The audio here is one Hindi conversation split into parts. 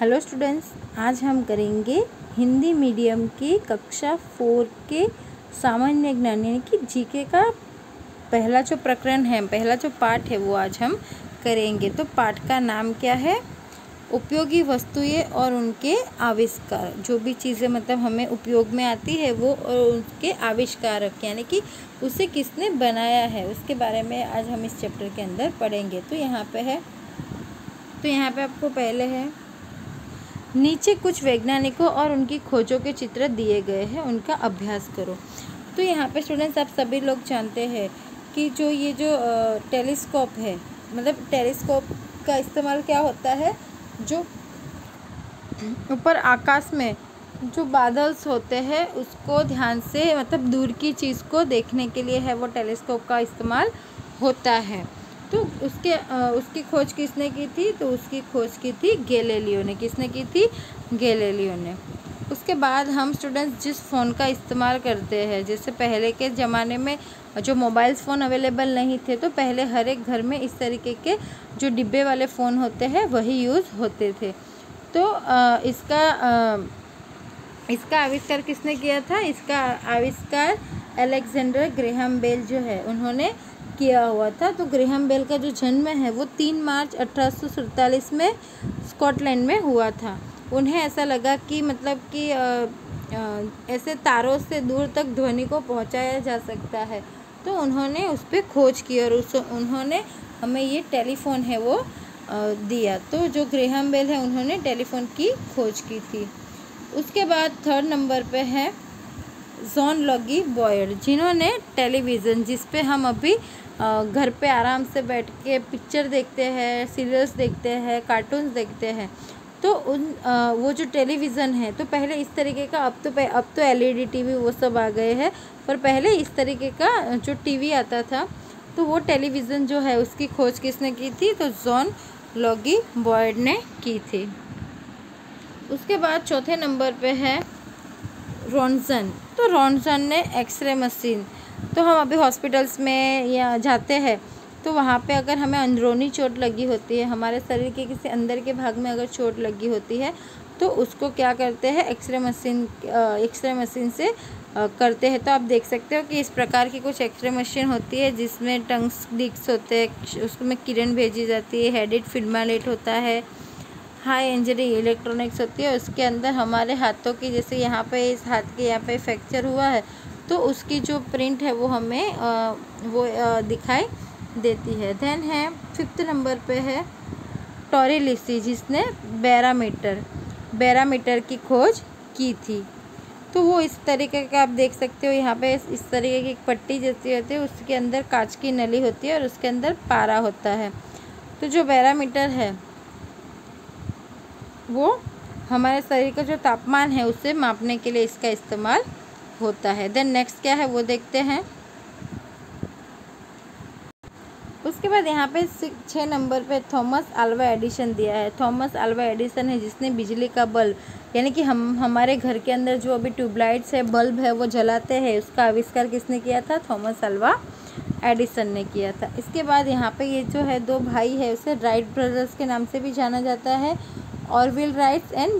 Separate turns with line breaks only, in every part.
हेलो स्टूडेंट्स, आज हम करेंगे हिंदी मीडियम की कक्षा 4 के सामान्य ज्ञान यानी कि जीके का पहला जो प्रकरण है, पहला जो पाठ है वो आज हम करेंगे। तो पाठ का नाम क्या है? उपयोगी वस्तुएं और उनके आविष्कार। जो भी चीज़ें मतलब हमें उपयोग में आती है वो और उनके आविष्कारक यानी कि उसे किसने बनाया है उसके बारे में आज हम इस चैप्टर के अंदर पढ़ेंगे। तो यहाँ पे आपको पहले है, नीचे कुछ वैज्ञानिकों और उनकी खोजों के चित्र दिए गए हैं, उनका अभ्यास करो। तो यहाँ पे स्टूडेंट्स आप सभी लोग जानते हैं कि ये जो टेलीस्कोप है, मतलब टेलीस्कोप का इस्तेमाल क्या होता है, जो ऊपर आकाश में जो बादल्स होते हैं उसको ध्यान से मतलब दूर की चीज़ को देखने के लिए है वो टेलीस्कोप का इस्तेमाल होता है। तो उसकी खोज किसने की थी? तो उसकी खोज की थी गैलीलियो ने। किसने की थी? गैलीलियो ने। उसके बाद हम स्टूडेंट्स जिस फ़ोन का इस्तेमाल करते हैं, जैसे पहले के ज़माने में जो मोबाइल फ़ोन अवेलेबल नहीं थे तो पहले हर एक घर में इस तरीके के जो डिब्बे वाले फ़ोन होते हैं वही यूज़ होते थे। तो इसका आविष्कार किसने किया था? इसका आविष्कार अलेक्जेंडर ग्रेहम बेल जो है उन्होंने किया हुआ था। तो ग्रेहम बेल का जो जन्म है वो 3 मार्च 1847 में स्कॉटलैंड में हुआ था। उन्हें ऐसा लगा कि मतलब कि ऐसे तारों से दूर तक ध्वनि को पहुंचाया जा सकता है, तो उन्होंने उस पर खोज की और उन्होंने हमें ये टेलीफोन है वो दिया। तो जो ग्रेहम बेल है उन्होंने टेलीफोन की खोज की थी। उसके बाद 3rd नंबर पे है जॉन लॉगी बॉयड, जिन्होंने टेलीविज़न, जिस पे हम अभी घर पे आराम से बैठ के पिक्चर देखते हैं, सीरियल्स देखते हैं, कार्टून्स देखते हैं, तो वो जो टेलीविज़न है तो पहले इस तरीके का, अब तो एलईडी टीवी वो सब आ गए हैं, पर पहले इस तरीके का जो टीवी आता था तो वो टेलीविज़न जो है उसकी खोज किसने की थी? तो जॉन लॉगी बॉयड ने की थी। उसके बाद 4थे नंबर पे है रॉन्सन। तो रॉन्सन ने एक्सरे मशीन, तो हम अभी हॉस्पिटल्स में या जाते हैं तो वहाँ पे अगर हमें अंदरूनी चोट लगी होती है, हमारे शरीर के किसी अंदर के भाग में अगर चोट लगी होती है तो उसको क्या करते हैं? एक्सरे मशीन से करते हैं। तो आप देख सकते हो कि इस प्रकार की कुछ एक्सरे मशीन होती है जिसमें टंग्स डिस्क होते हैं, उसमें किरण भेजी जाती है, हेडेड फिल्मालेट होता है, हाई एनर्जी इलेक्ट्रॉनिक्स होती है। उसके अंदर हमारे हाथों की, जैसे यहाँ पे इस हाथ के यहाँ पे फ्रैक्चर हुआ है तो उसकी जो प्रिंट है वो हमें दिखाई देती है। देन है 5th नंबर पे है टॉरिलिसी, जिसने बैरामीटर की खोज की थी। तो वो इस तरीके का आप देख सकते हो, यहाँ पे इस तरीके की एक पट्टी जैसी होती है, उसके अंदर कांच की नली होती है और उसके अंदर पारा होता है। तो जो बैरामीटर है वो हमारे शरीर का जो तापमान है उसे मापने के लिए इसका इस्तेमाल होता है। देन नेक्स्ट क्या है वो देखते हैं। उसके बाद यहाँ पे 6 नंबर पे थॉमस अल्वा एडिसन दिया है। थॉमस अल्वा एडिसन है जिसने बिजली का बल्ब यानी कि हमारे घर के अंदर जो अभी ट्यूबलाइट्स है, बल्ब है वो जलाते हैं, उसका आविष्कार किसने किया था? थॉमस अल्वा एडिसन ने किया था। इसके बाद यहाँ पे ये जो है 2 भाई है उसे राइट ब्रदर्स के नाम से भी जाना जाता है, Orville rights and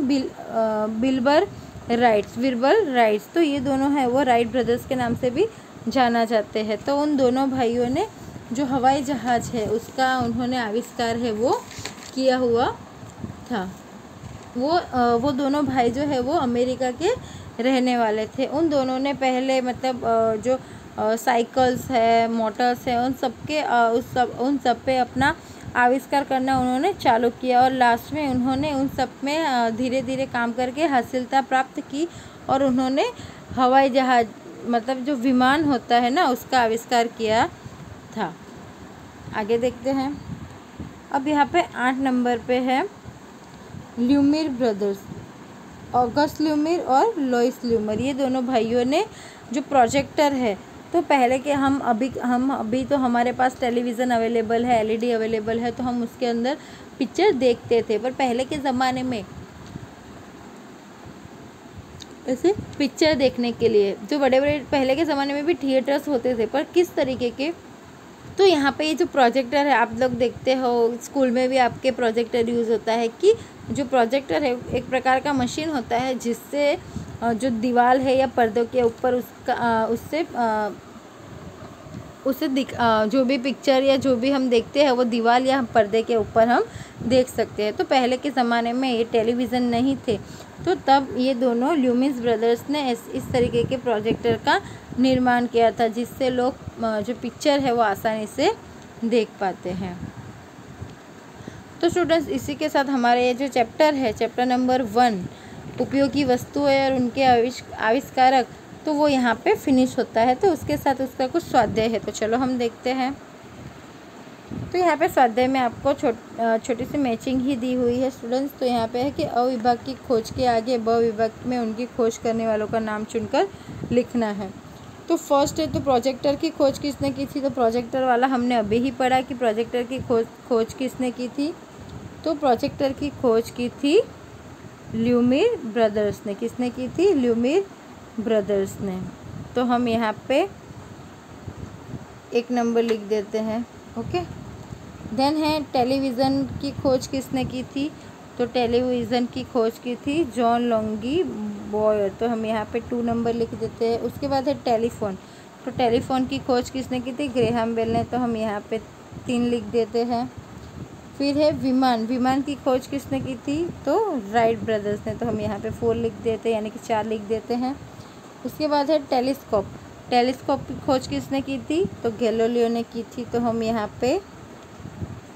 Wilbur rights. तो ये दोनों है वो राइट ब्रदर्स के नाम से भी जाना जाते हैं। तो उन दोनों भाइयों ने जो हवाई जहाज़ है उसका उन्होंने आविष्कार है वो किया हुआ था। वो दोनों भाई जो है वो अमेरिका के रहने वाले थे। उन दोनों ने पहले मतलब जो साइकिल्स है, मोटर्स है, उन सब पे अपना आविष्कार करना उन्होंने चालू किया और लास्ट में उन्होंने उन सब में धीरे धीरे काम करके हासिलता प्राप्त की और उन्होंने हवाई जहाज़ मतलब जो विमान होता है ना उसका आविष्कार किया था। आगे देखते हैं। अब यहाँ पे 8 नंबर पे है ल्यूमिर ब्रदर्स, ऑगस्ट ल्यूमिर और लॉइस ल्यूमिर। ये दोनों भाइयों ने जो प्रोजेक्टर है, तो पहले के हम अभी तो हमारे पास टेलीविज़न अवेलेबल है, एलईडी अवेलेबल है, तो हम उसके अंदर पिक्चर देखते थे। पर पहले के ज़माने में ऐसे पिक्चर देखने के लिए जो बड़े पहले के ज़माने में भी थिएटर्स होते थे, पर किस तरीके के, तो यहाँ पे ये जो प्रोजेक्टर है आप लोग देखते हो, स्कूल में भी आपके प्रोजेक्टर यूज़ होता है कि जो प्रोजेक्टर है एक प्रकार का मशीन होता है जिससे जो दीवार है या पर्दों के ऊपर उसका उससे जो भी पिक्चर या जो भी हम देखते हैं वो दीवार या पर्दे के ऊपर हम देख सकते हैं। तो पहले के ज़माने में ये टेलीविज़न नहीं थे, तो तब ये दोनों ल्यूमिस ब्रदर्स ने इस तरीके के प्रोजेक्टर का निर्माण किया था जिससे लोग जो पिक्चर है वो आसानी से देख पाते हैं। तो स्टूडेंट्स, इसी के साथ हमारे ये जो चैप्टर है, चैप्टर नंबर 1 उपयोगी वस्तुएं और उनके आविष्कारक, तो वो यहाँ पे फिनिश होता है। तो उसके साथ उसका कुछ स्वाध्याय है, तो चलो हम देखते हैं। तो यहाँ पे स्वाध्याय में आपको छोटी सी मैचिंग ही दी हुई है स्टूडेंट्स। तो यहाँ पे है कि अ विभाग की खोज के आगे ब विभाग में उनकी खोज करने वालों का नाम चुनकर लिखना है। तो फर्स्ट है, तो प्रोजेक्टर की खोज किसने की थी? तो प्रोजेक्टर वाला हमने अभी ही पढ़ा कि प्रोजेक्टर की खोज किसने की थी। तो प्रोजेक्टर की खोज की थी ल्यूमिर ब्रदर्स ने। किसने की थी? ल्यूमिर ब्रदर्स ने। तो हम यहाँ पे 1 नंबर लिख देते हैं। ओके, देन है टेलीविज़न की खोज किसने की थी? तो टेलीविज़न की खोज की थी जॉन लॉन्गी बॉयर। तो हम यहाँ पे 2 नंबर लिख देते हैं। उसके बाद है टेलीफोन। तो टेलीफोन की खोज किसने की थी? ग्रेहम बेल ने। तो हम यहाँ पे 3 लिख देते हैं। फिर है विमान। विमान की खोज किसने की थी? तो राइट ब्रदर्स ने। तो हम यहाँ पे 4 लिख देते हैं, यानी कि 4 लिख देते हैं। उसके बाद है टेलीस्कोप। टेलीस्कोप की खोज किसने की थी? तो गैलीलियो ने की थी। तो हम यहाँ पे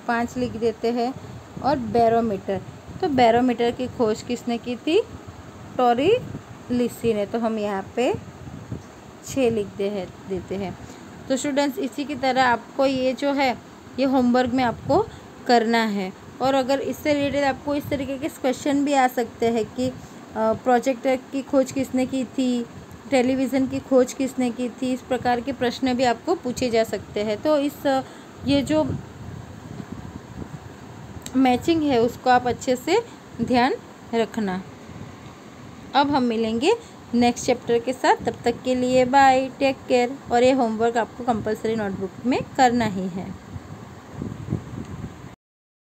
5 लिख देते हैं। और बैरोमीटर। तो बैरोमीटर की खोज किसने की थी? टॉरिलिसी ने। तो हम यहाँ पे 6 लिख देते हैं। तो स्टूडेंट्स, इसी की तरह आपको ये जो है ये होमवर्क में आपको करना है। और अगर इससे रिलेटेड आपको इस तरीके के क्वेश्चन भी आ सकते हैं कि प्रोजेक्टर की खोज किसने की थी, टेलीविज़न की खोज किसने की थी, इस प्रकार के प्रश्न भी आपको पूछे जा सकते हैं। तो ये जो मैचिंग है उसको आप अच्छे से ध्यान रखना। अब हम मिलेंगे नेक्स्ट चैप्टर के साथ। तब तक के लिए बाय, टेक केयर। और ये होमवर्क आपको कंपलसरी नोटबुक में करना ही है।